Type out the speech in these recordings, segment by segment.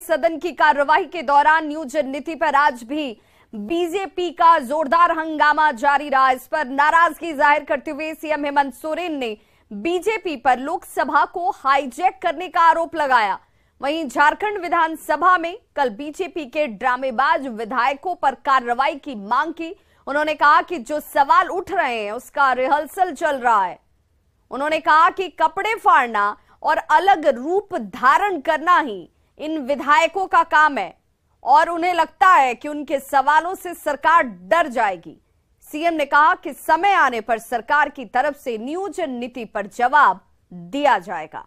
सदन की कार्यवाही के दौरान न्यूज नीति पर आज भी बीजेपी का जोरदार हंगामा जारी रहा। इस पर नाराजगी जाहिर करते हुए सीएम हेमंत सोरेन ने बीजेपी पर लोकसभा को हाईजैक करने का आरोप लगाया। वहीं झारखंड विधानसभा में कल बीजेपी के ड्रामेबाज विधायकों पर कार्रवाई की मांग की। उन्होंने कहा कि जो सवाल उठ रहे हैं उसका रिहर्सल चल रहा है। उन्होंने कहा कि कपड़े फाड़ना और अलग रूप धारण करना ही इन विधायकों का काम है और उन्हें लगता है कि उनके सवालों से सरकार डर जाएगी। सीएम ने कहा कि समय आने पर सरकार की तरफ से न्यूज नीति पर जवाब दिया जाएगा।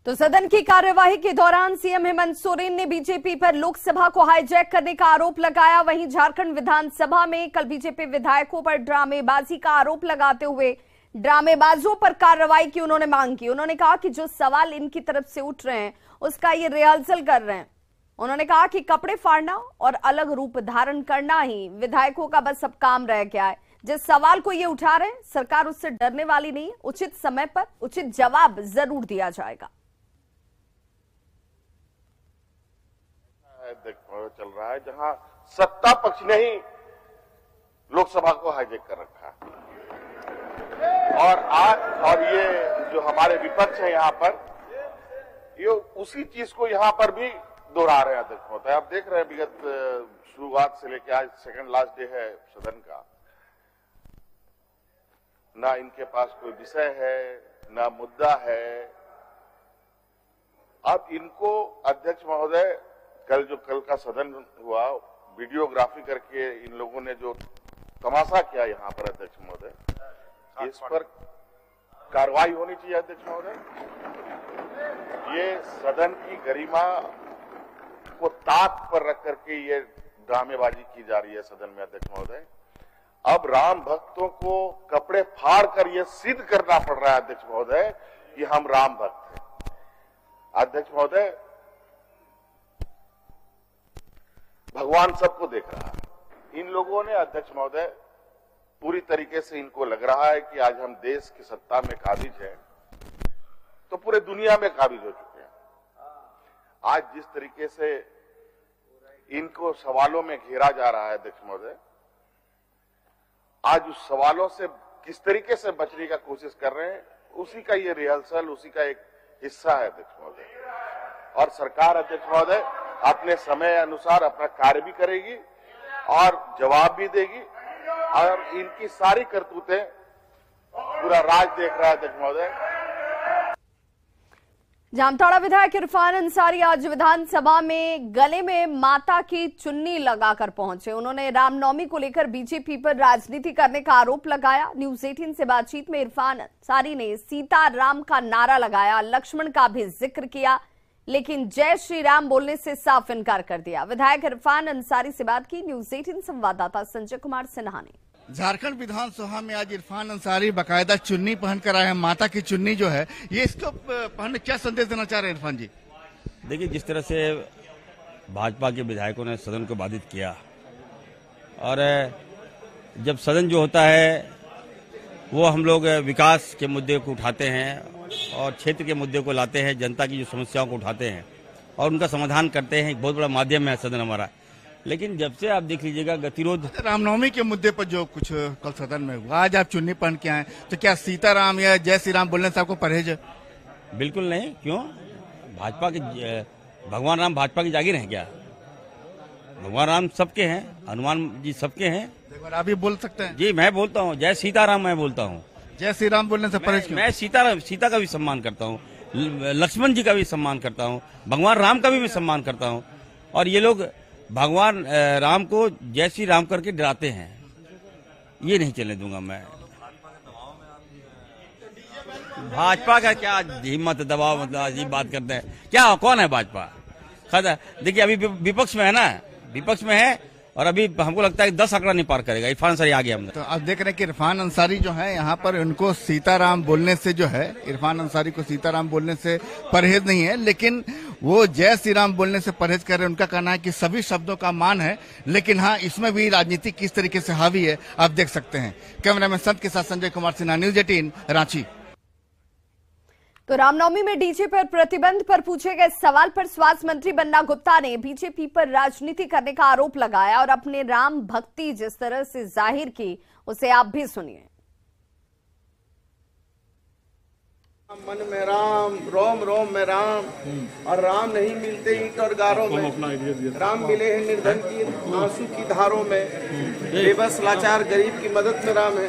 तो सदन की कार्यवाही के दौरान सीएम हेमंत सोरेन ने बीजेपी पर लोकसभा को हाईजैक करने का आरोप लगाया। वहीं झारखंड विधानसभा में कल बीजेपी विधायकों पर ड्रामेबाजी का आरोप लगाते हुए ड्रामेबाजों पर कार्रवाई की उन्होंने मांग की। उन्होंने कहा कि जो सवाल इनकी तरफ से उठ रहे हैं उसका ये रिहर्सल कर रहे हैं। उन्होंने कहा कि कपड़े फाड़ना और अलग रूप धारण करना ही विधायकों का बस अब काम रह गया है। जिस सवाल को ये उठा रहे हैं सरकार उससे डरने वाली नहीं है। उचित समय पर उचित जवाब जरूर दिया जाएगा। चल रहा है जहां सत्ता पक्ष ने ही लोकसभा को हाईजैक कर रखा है और ये जो हमारे विपक्ष है यहां पर ये उसी चीज को यहां पर भी दोहरा रहे हैं। अध्यक्ष महोदय आप देख रहे हैं विगत शुरुआत से लेकर आज सेकंड लास्ट डे है सदन का, ना इनके पास कोई विषय है ना मुद्दा है। अब इनको अध्यक्ष महोदय कल का सदन हुआ वीडियोग्राफी करके इन लोगों ने जो तमाशा किया यहाँ पर अध्यक्ष महोदय, इस पर कार्रवाई होनी चाहिए अध्यक्ष महोदय। ये सदन की गरिमा को ताक पर रख करके ये ड्रामेबाजी की जा रही है सदन में अध्यक्ष महोदय। अब राम भक्तों को कपड़े फाड़ कर ये सिद्ध करना पड़ रहा है अध्यक्ष महोदय कि हम राम भक्त हैं। अध्यक्ष महोदय भगवान सबको देख रहा है। इन लोगों ने अध्यक्ष महोदय पूरी तरीके से इनको लग रहा है कि आज हम देश की सत्ता में काबिज हैं तो पूरे दुनिया में काबिज हो चुके हैं। आज जिस तरीके से इनको सवालों में घेरा जा रहा है अध्यक्ष महोदय, आज उस सवालों से किस तरीके से बचने का कोशिश कर रहे हैं उसी का ये रिहर्सल, उसी का एक हिस्सा है अध्यक्ष महोदय। और सरकार अध्यक्ष महोदय अपने समय अनुसार अपना कार्य भी करेगी और जवाब भी देगी और इनकी सारी करतूतें पूरा राज देख रहा है अध्यक्ष महोदय। जामताड़ा विधायक इरफान अंसारी आज विधानसभा में गले में माता की चुन्नी लगाकर पहुंचे। उन्होंने रामनवमी को लेकर बीजेपी पर राजनीति करने का आरोप लगाया। न्यूज 18 से बातचीत में इरफान अंसारी ने सीता राम का नारा लगाया, लक्ष्मण का भी जिक्र किया, लेकिन जय श्री राम बोलने से साफ इनकार कर दिया। विधायक इरफान अंसारी से बात की न्यूज 18 संवाददाता संजय कुमार सिन्हा ने। झारखंड विधानसभा में आज इरफान अंसारी बाकायदा चुन्नी पहनकर आए हैं। माता की चुन्नी जो है ये इसको पहनने क्या संदेश देना चाह रहे हैं इरफान जी? देखिए, जिस तरह से भाजपा के विधायकों ने सदन को बाधित किया और जब सदन जो होता है वो हम लोग विकास के मुद्दे को उठाते हैं और क्षेत्र के मुद्दे को लाते हैं, जनता की जो समस्याओं को उठाते हैं और उनका समाधान करते हैं। एक बहुत बड़ा माध्यम है सदन हमारा। लेकिन जब से आप देख लीजिएगा गतिरोध रामनवमी के मुद्दे पर जो कुछ कल सदन में हुआ, आज आप चुन्नी पहन के आए तो क्या सीताराम या जय श्री राम बोलने से आपको परहेज है? बिल्कुल नहीं। क्यों? भाजपा के भगवान राम भाजपा की जागीर है क्या? भगवान राम सबके हैं, हनुमान जी सबके हैं। आप भी बोल सकते हैं? जी मैं बोलता हूँ जय सीताराम, मैं बोलता हूँ। जय श्री राम बोलने से परहेज? मैं सीता का भी सम्मान करता हूँ, लक्ष्मण जी का भी सम्मान करता हूँ, भगवान राम का भी मैं सम्मान करता हूँ। और ये लोग भगवान राम को जय श्री राम करके डराते हैं, ये नहीं चलने दूंगा मैं। भाजपा का क्या हिम्मत दबाव, मतलब अजीब बात करते हैं। क्या कौन है भाजपा? देखिए अभी विपक्ष में है ना, विपक्ष में है और अभी हमको लगता है कि 10 आंकड़ा नहीं पार करेगा। इरफान अंसारी आ गया हमने। तो आप देख रहे हैं कि इरफान अंसारी जो है यहाँ पर उनको सीताराम बोलने से जो है, इरफान अंसारी को सीताराम बोलने से परहेज नहीं है, लेकिन वो जय श्री राम बोलने से परहेज कर रहे हैं। उनका कहना है कि सभी शब्दों का मान है, लेकिन हाँ, इसमें भी राजनीति किस तरीके से हावी है आप देख सकते हैं। कैमरामैन संत के साथ संजय कुमार सिन्हा, न्यूज 18 रांची। तो रामनवमी में डीजे पर प्रतिबंध पर पूछे गए सवाल पर स्वास्थ्य मंत्री बन्ना गुप्ता ने बीजेपी पर राजनीति करने का आरोप लगाया और अपने राम भक्ति जिस तरह से जाहिर की उसे आप भी सुनिए। मन में राम, रोम रोम में राम, और राम नहीं मिलते ईंट और गारों में, राम मिले हैं निर्धन की आंसू की धारों में, बेबस लाचार गरीब की मदद में राम है।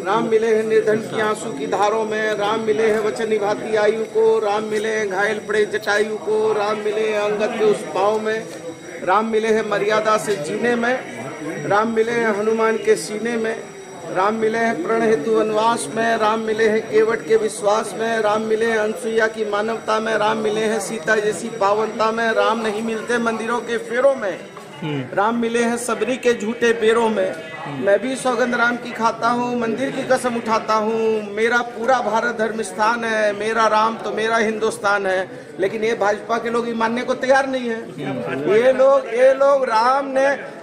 राम मिले हैं निर्धन की आंसू की धारों में, राम मिले हैं वचन निभाती आयु को, राम मिले हैं घायल पड़े जटायु को, राम मिले हैं अंगद के उस पाँव में, राम मिले हैं मर्यादा से जीने में, राम मिले हैं हनुमान के सीने में, राम मिले हैं प्रण हेतु वनवास में, राम मिले हैं केवट के विश्वास में, राम मिले हैं अनसुईया की मानवता में, राम मिले हैं सीता जैसी पावनता में, राम नहीं मिलते मंदिरों के फेरों में, राम मिले हैं सबरी के झूठे बेरों में। मैं भी सौगंध राम की खाता हूँ, मंदिर की कसम उठाता हूँ, मेरा पूरा भारत धर्म स्थान है, मेरा राम तो मेरा हिंदुस्तान है। लेकिन ये भाजपा के लोग ये मानने को तैयार नहीं है। ये लोग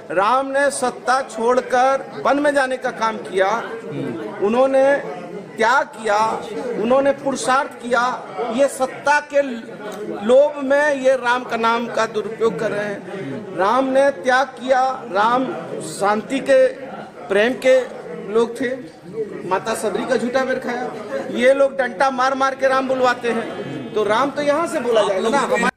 राम ने सत्ता छोड़कर वन में जाने का काम किया, उन्होंने त्याग किया, उन्होंने पुरुषार्थ किया। ये सत्ता के लोभ में ये राम का नाम का दुरुपयोग कर रहे हैं। राम ने त्याग किया, राम शांति के प्रेम के लोग थे, माता सबरी का झूठा बेर खाया। ये लोग डंडा मार मार के राम बुलवाते हैं, तो राम तो यहाँ से बोला जाएगा ना।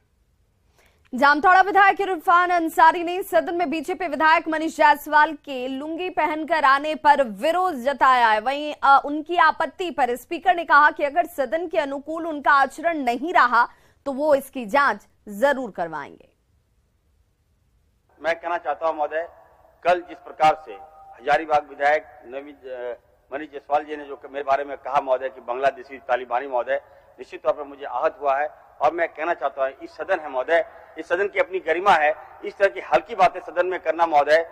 जामताड़ा विधायक इरफान अंसारी ने सदन में बीजेपी विधायक मनीष जायसवाल के लुंगी पहनकर आने पर विरोध जताया है। वहीं उनकी आपत्ति पर स्पीकर ने कहा कि अगर सदन के अनुकूल उनका आचरण नहीं रहा तो वो इसकी जांच जरूर करवाएंगे। मैं कहना चाहता हूं महोदय, कल जिस प्रकार से हजारीबाग विधायक मनीष जायसवाल जी ने जो मेरे बारे में कहा महोदय कि बांग्लादेशी तालिबानी महोदय, निश्चित तौर पर मुझे आहत हुआ है। और मैं कहना चाहता हूं, इस सदन है महोदय, इस सदन की अपनी गरिमा है, इस तरह की हल्की बातें सदन में करना महोदय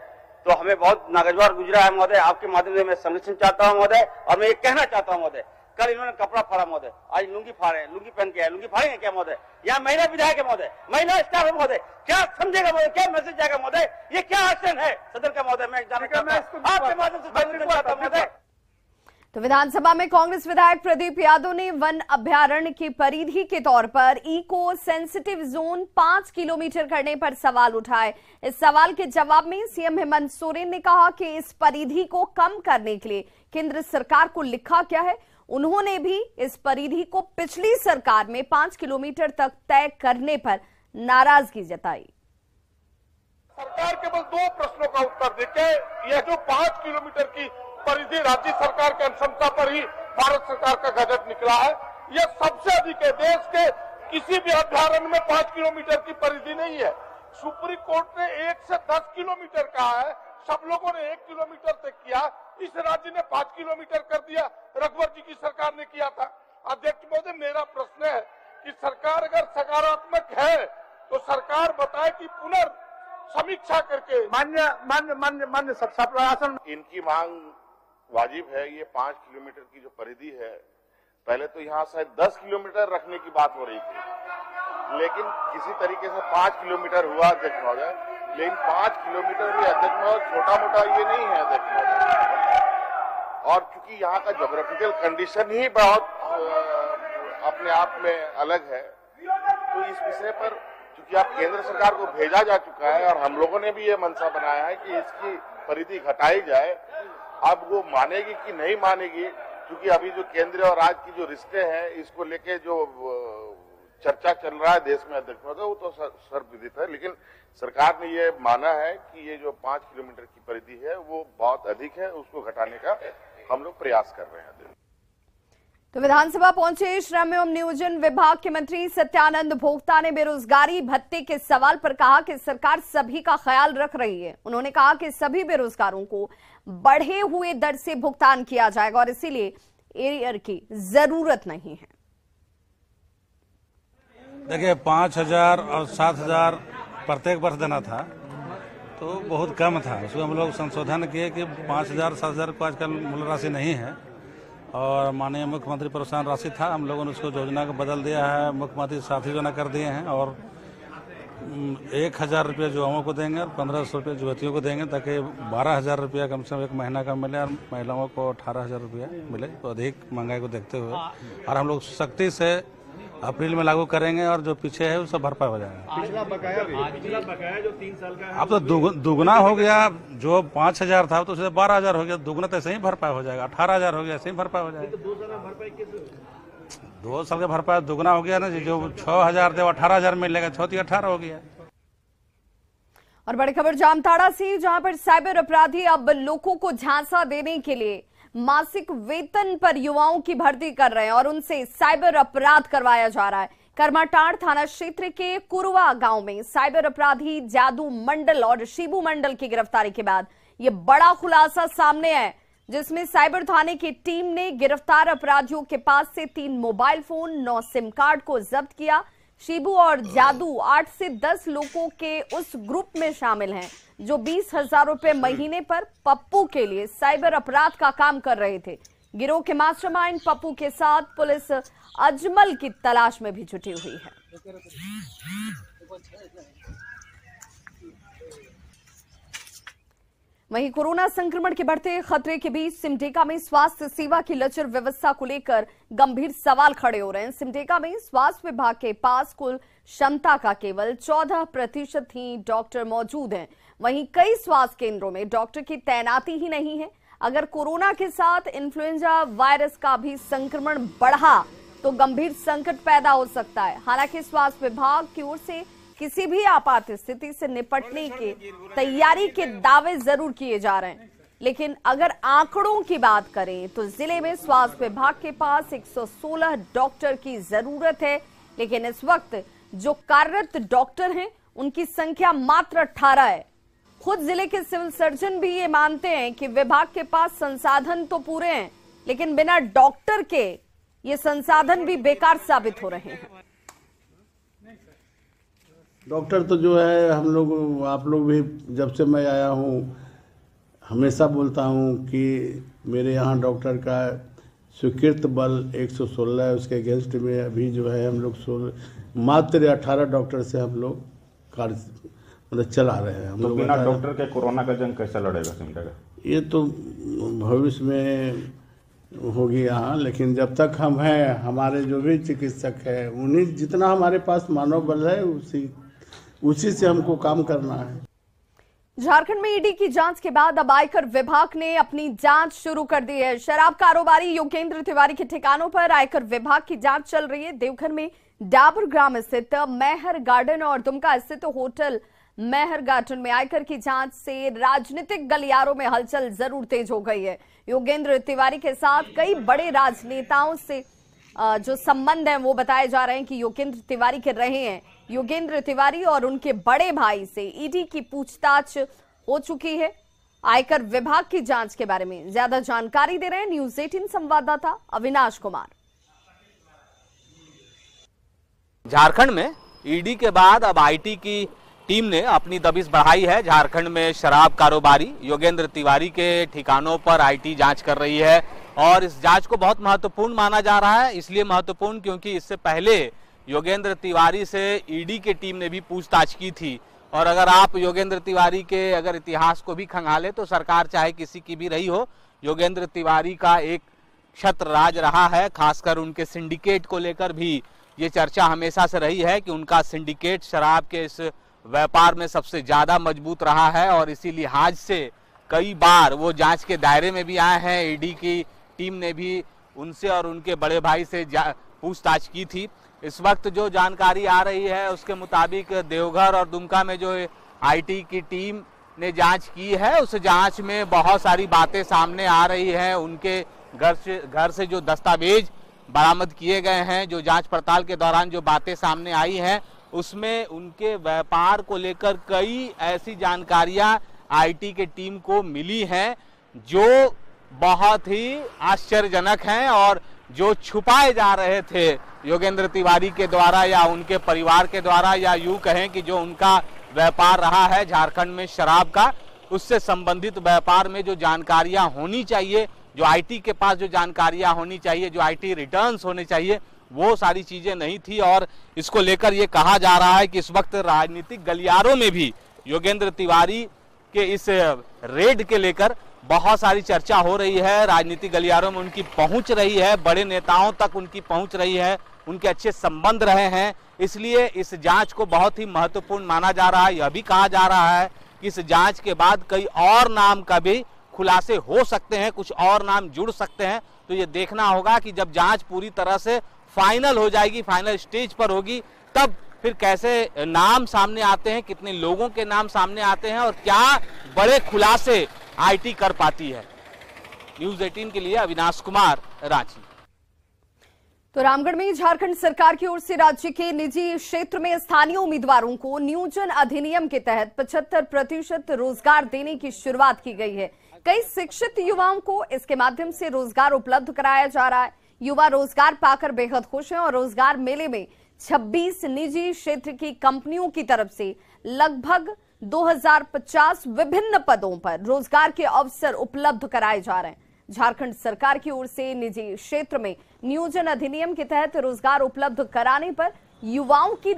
तो हमें बहुत नागजवार गुजरा है महोदय। आपके माध्यम से मैं संरक्षण चाहता हूं महोदय, और मैं ये कहना चाहता हूं महोदय, कल इन्होंने कपड़ा फाड़ा महोदय, आज लुंगी फाड़े, लुंगी पहन के आए, लुंगी फाड़ेंगे क्या महोदय? यहाँ महिला विधायक है महोदय, महिला स्टाफ है महोदय, क्या समझेगा महोदय, क्या मैसेज जाएगा महोदय? ये क्या एक्शन है सदन का महोदय? मैं आपके माध्यम से संरक्षण चाहता हूं महोदय। तो विधानसभा में कांग्रेस विधायक प्रदीप यादव ने वन अभ्यारण्य की परिधि के तौर पर इको सेंसिटिव जोन 5 किलोमीटर करने पर सवाल उठाए। इस सवाल के जवाब में सीएम हेमंत सोरेन ने कहा कि इस परिधि को कम करने के लिए केंद्र सरकार को लिखा क्या है। उन्होंने भी इस परिधि को पिछली सरकार में 5 किलोमीटर तक तय करने पर नाराजगी जताई। सरकार केवल 2 प्रश्नों का उत्तर देके यह जो 5 किलोमीटर की परिधि राज्य सरकार के अनुशंसा पर ही भारत सरकार का गजट निकला है, यह सबसे अधिक है। देश के किसी भी अभ्यारण्य में 5 किलोमीटर की परिधि नहीं है। सुप्रीम कोर्ट ने 1 से 10 किलोमीटर कहा है, सब लोगों ने 1 किलोमीटर तक किया, इस राज्य ने 5 किलोमीटर कर दिया, रघुवर जी की सरकार ने किया था। अध्यक्ष महोदय, मेरा प्रश्न है कि सरकार अगर सकारात्मक है तो सरकार बताए कि पुनर्समीक्षा करके मान्य शासन इनकी मांग वाजिब है। ये 5 किलोमीटर की जो परिधि है, पहले तो यहाँ शायद 10 किलोमीटर रखने की बात हो रही थी, लेकिन किसी तरीके से 5 किलोमीटर हुआ अध्यक्ष महोदय। लेकिन 5 किलोमीटर भी अध्यक्ष महोदय छोटा मोटा ये नहीं है अध्यक्ष महोदय। और चूंकि यहाँ का ज्योग्राफिकल कंडीशन ही बहुत अपने आप में अलग है, तो इस विषय पर चूंकि आप केंद्र सरकार को भेजा जा चुका है और हम लोगों ने भी ये मंशा बनाया है कि इसकी परिधि घटाई जाए। अब वो मानेगी कि नहीं मानेगी, क्योंकि अभी जो केंद्र और राज्य की जो रिश्ते हैं, इसको लेके जो चर्चा चल रहा है देश में अध्यक्ष महोदय, वो तो सर्वविदित है। लेकिन सरकार ने ये माना है कि ये जो 5 किलोमीटर की परिधि है वो बहुत अधिक है, उसको घटाने का हम लोग प्रयास कर रहे हैं। तो विधानसभा पहुंचे श्रम एवं नियोजन विभाग के मंत्री सत्यानंद भोक्ता ने बेरोजगारी भत्ते के सवाल पर कहा कि सरकार सभी का ख्याल रख रही है। उन्होंने कहा कि सभी बेरोजगारों को बढ़े हुए दर से भुगतान किया जाएगा और इसीलिए एरियर की जरूरत नहीं है। देखिए, 5,000 और 7,000 प्रत्येक वर्ष देना था, तो बहुत कम था। उसमें हम लोग संशोधन किए कि 5,000 7,000 को आजकल मूल राशि नहीं है और माननीय मुख्यमंत्री प्रोत्साहन राशि था, हम लोगों ने उसको योजना को बदल दिया है, मुख्यमंत्री साथी योजना कर दिए हैं और 1,000 रुपये युवाओं को देंगे और 1,500 रुपये युवतियों को देंगे ताकि 12,000 रुपया कम से कम एक महीना का मिले और महिलाओं को 18,000 रुपया मिले। तो अधिक महंगाई को देखते हुए और हम लोग सख्ती से अप्रैल में लागू करेंगे और जो पीछे है वो सब भरपाई हो जाएगा। पिछला बकाया जो 3 साल का है अब तो दुगना हो गया, जो 5,000 था तो उससे 12,000 हो गया, दुगना तो ऐसे ही भरपाई हो जाएगा, 18,000 हो गया ऐसे ही भरपाई हो जाएगा। 2 साल में भरपाई कैसे? 2 साल का भरपाई दुगना हो गया ना, जो 6,000 थे 18,000 मिलेगा, 6-18 हो गया। और बड़ी खबर जामताड़ा से, जहां पर साइबर अपराधी अब लोगों को झांसा देने के लिए मासिक वेतन पर युवाओं की भर्ती कर रहे हैं और उनसे साइबर अपराध करवाया जा रहा है। करमाटांड़ थाना क्षेत्र के कुरवा गांव में साइबर अपराधी जादू मंडल और शिबू मंडल की गिरफ्तारी के बाद ये बड़ा खुलासा सामने है, जिसमें साइबर थाने की टीम ने गिरफ्तार अपराधियों के पास से 3 मोबाइल फोन, 9 सिम कार्ड को जब्त किया। शिबू और जादू 8 से 10 लोगों के उस ग्रुप में शामिल हैं जो 20,000 रुपए महीने पर पप्पू के लिए साइबर अपराध का काम कर रहे थे। गिरोह के मास्टरमाइंड पप्पू के साथ पुलिस अजमल की तलाश में भी जुटी हुई है। वहीं कोरोना संक्रमण के बढ़ते खतरे के बीच सिमडेगा में स्वास्थ्य सेवा की लचर व्यवस्था को लेकर गंभीर सवाल खड़े हो रहे हैं। सिमडेगा में स्वास्थ्य विभाग के पास कुल क्षमता का केवल 14% ही डॉक्टर मौजूद हैं। वहीं कई स्वास्थ्य केंद्रों में डॉक्टर की तैनाती ही नहीं है। अगर कोरोना के साथ इन्फ्लुएंजा वायरस का भी संक्रमण बढ़ा तो गंभीर संकट पैदा हो सकता है। हालांकि स्वास्थ्य विभाग की ओर से किसी भी आपात स्थिति से निपटने की तैयारी के दावे जरूर किए जा रहे हैं, लेकिन अगर आंकड़ों की बात करें तो जिले में स्वास्थ्य विभाग के पास 116 डॉक्टर की जरूरत है, लेकिन इस वक्त जो कार्यरत डॉक्टर हैं उनकी संख्या मात्र 18 है। खुद जिले के सिविल सर्जन भी ये मानते हैं कि विभाग के पास संसाधन तो पूरे हैं, लेकिन बिना डॉक्टर के ये संसाधन भी बेकार साबित हो रहे हैं। डॉक्टर तो जो है हम लोग, आप लोग भी जब से मैं आया हूँ हमेशा बोलता हूँ कि मेरे यहाँ डॉक्टर का स्वीकृत बल 116 है। उसके अगेंस्ट में अभी जो है हम लोग मात्र 18 डॉक्टर से हम लोग कार्य मतलब चला रहे हैं। हम तो लोग बिना डॉक्टर के कोरोना का जंग कैसे लड़ेगा सिमडेगा? ये तो भविष्य में होगी यहाँ, लेकिन जब तक हम हैं, हमारे जो भी चिकित्सक है उन्हीं, जितना हमारे पास मानव बल है उसी से हमको काम करना है। झारखंड में ईडी की जांच के बाद अब आयकर विभाग ने अपनी जांच शुरू कर दी है। शराब कारोबारी योगेंद्र तिवारी के ठिकानों पर आयकर विभाग की जांच चल रही है। देवघर में डाबर ग्राम स्थित मेहर गार्डन और दुमका स्थित होटल मेहर गार्डन में आयकर की जांच से राजनीतिक गलियारों में हलचल जरूर तेज हो गई है। योगेंद्र तिवारी के साथ कई बड़े राजनेताओं से जो संबंध है वो बताए जा रहे हैं कि योगेंद्र तिवारी के रहे हैं। योगेंद्र तिवारी और उनके बड़े भाई से ईडी की पूछताछ हो चुकी है। आयकर विभाग की जांच के बारे में ज्यादा जानकारी दे रहे हैं न्यूज़ 18 संवाददाता अविनाश कुमार। झारखंड में ईडी के बाद अब आईटी की टीम ने अपनी दबिश बढ़ाई है। झारखंड में शराब कारोबारी योगेंद्र तिवारी के ठिकानों पर आईटी जांच कर रही है और इस जांच को बहुत महत्वपूर्ण माना जा रहा है। इसलिए महत्वपूर्ण क्योंकि इससे पहले योगेंद्र तिवारी से ईडी की टीम ने भी पूछताछ की थी। और अगर आप योगेंद्र तिवारी के अगर इतिहास को भी खंगाले तो सरकार चाहे किसी की भी रही हो, योगेंद्र तिवारी का एक छत्र राज रहा है। खासकर उनके सिंडिकेट को लेकर भी ये चर्चा हमेशा से रही है कि उनका सिंडिकेट शराब के इस व्यापार में सबसे ज्यादा मजबूत रहा है और इसी लिहाज से कई बार वो जांच के दायरे में भी आए हैं। ईडी की टीम ने भी उनसे और उनके बड़े भाई से पूछताछ की थी। इस वक्त जो जानकारी आ रही है उसके मुताबिक देवघर और दुमका में जो आईटी की टीम ने जांच की है उस जांच में बहुत सारी बातें सामने आ रही हैं। उनके घर से जो दस्तावेज बरामद किए गए हैं, जो जांच पड़ताल के दौरान जो बातें सामने आई हैं उसमें उनके व्यापार को लेकर कई ऐसी जानकारियां आईटी के टीम को मिली हैं जो बहुत ही आश्चर्यजनक हैं और जो छुपाए जा रहे थे योगेंद्र तिवारी के द्वारा या उनके परिवार के द्वारा, या यूं कहें कि जो उनका व्यापार रहा है झारखंड में शराब का, उससे संबंधित व्यापार में जो जानकारियां होनी चाहिए, जो आईटी के पास जो जानकारियां होनी चाहिए, जो आईटी रिटर्न्स होने चाहिए, वो सारी चीजें नहीं थी। और इसको लेकर ये कहा जा रहा है कि इस वक्त राजनीतिक गलियारों में भी योगेंद्र तिवारी के इस रेड के लेकर बहुत सारी चर्चा हो रही है। राजनीतिक गलियारों में उनकी पहुंच रही है, बड़े नेताओं तक उनकी पहुंच रही है, उनके अच्छे संबंध रहे हैं, इसलिए इस जांच को बहुत ही महत्वपूर्ण माना जा रहा है। यह भी कहा जा रहा है कि इस जांच के बाद कई और नाम का भी खुलासे हो सकते हैं, कुछ और नाम जुड़ सकते हैं। तो ये देखना होगा कि जब जांच पूरी तरह से फाइनल हो जाएगी, फाइनल स्टेज पर होगी, तब फिर कैसे नाम सामने आते हैं, कितने लोगों के नाम सामने आते हैं और क्या बड़े खुलासे आईटी कर पाती है। न्यूज़ 18 के लिए अविनाश कुमार, रांची। तो रामगढ़ में झारखंड सरकार की ओर से राज्य के निजी क्षेत्र में स्थानीय उम्मीदवारों को नियोजन अधिनियम के तहत 75% रोजगार देने की शुरुआत की गई है। कई शिक्षित युवाओं को इसके माध्यम से रोजगार उपलब्ध कराया जा रहा है। युवा रोजगार पाकर बेहद खुश हैं और रोजगार मेले में 26 निजी क्षेत्र की कंपनियों की तरफ से लगभग 2050 विभिन्न पदों पर रोजगार के अवसर उपलब्ध कराए जा रहे हैं। झारखंड सरकार की ओर से निजी क्षेत्र में नियोजन अधिनियम के तहत रोजगार उपलब्ध कराने पर युवाओं की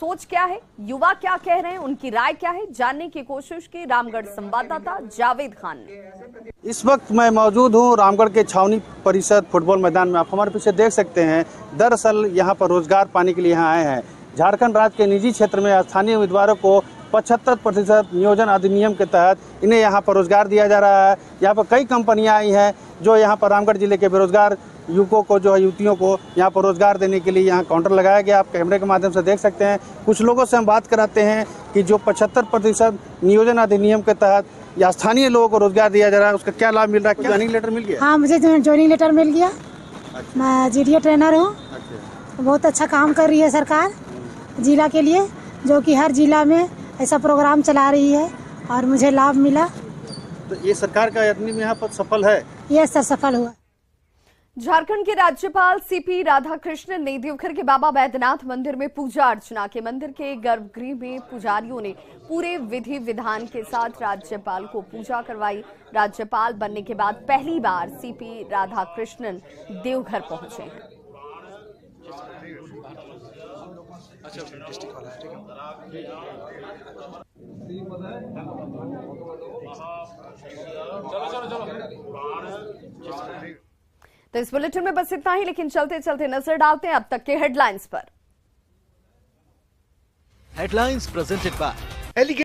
सोच क्या है, युवा क्या कह रहे हैं, उनकी राय क्या है, जानने की कोशिश की रामगढ़ संवाददाता जावेद खान ने। इस वक्त मैं मौजूद हूं रामगढ़ के छावनी परिषद फुटबॉल मैदान में। आप हमारे पीछे देख सकते हैं, दरअसल यहां पर रोजगार पाने के लिए यहां आए हैं। झारखंड राज्य के निजी क्षेत्र में स्थानीय उम्मीदवारों को 75% नियोजन अधिनियम के तहत इन्हें यहाँ पर रोजगार दिया जा रहा है। यहाँ पर कई कंपनियां आई हैं जो यहाँ पर रामगढ़ जिले के बेरोजगार युवकों को, जो है युवतियों को यहाँ पर रोजगार देने के लिए यहाँ काउंटर लगाया गया। आप कैमरे के माध्यम से देख सकते हैं। कुछ लोगों से हम बात कराते हैं कि जो 75% नियोजन अधिनियम के तहत या स्थानीय लोगों को रोजगार दिया जा रहा है, उसका क्या लाभ मिल रहा है? ज्वाइनिंग लेटर मिल गया? हाँ, मुझे ज्वाइनिंग लेटर मिल गया। मैं जीडीए ट्रेनर हूँ। बहुत अच्छा काम कर रही है सरकार जिला के लिए, जो कि हर जिला में ऐसा प्रोग्राम चला रही है और मुझे लाभ मिला। तो ये सरकार का अधिनियम यहाँ पर सफल है? ये सर सफल हुआ। झारखंड के राज्यपाल सीपी राधाकृष्णन ने देवघर के बाबा बैद्यनाथ मंदिर में पूजा अर्चना के मंदिर के गर्भगृह में पुजारियों ने पूरे विधि विधान के साथ राज्यपाल को पूजा करवाई। राज्यपाल बनने के बाद पहली बार सीपी राधाकृष्णन देवघर पहुंचे हैं। तो इस बुलेटिन में बस इतना ही, लेकिन चलते चलते नजर डालते हैं अब तक के हेडलाइंस पर। Headlines presented by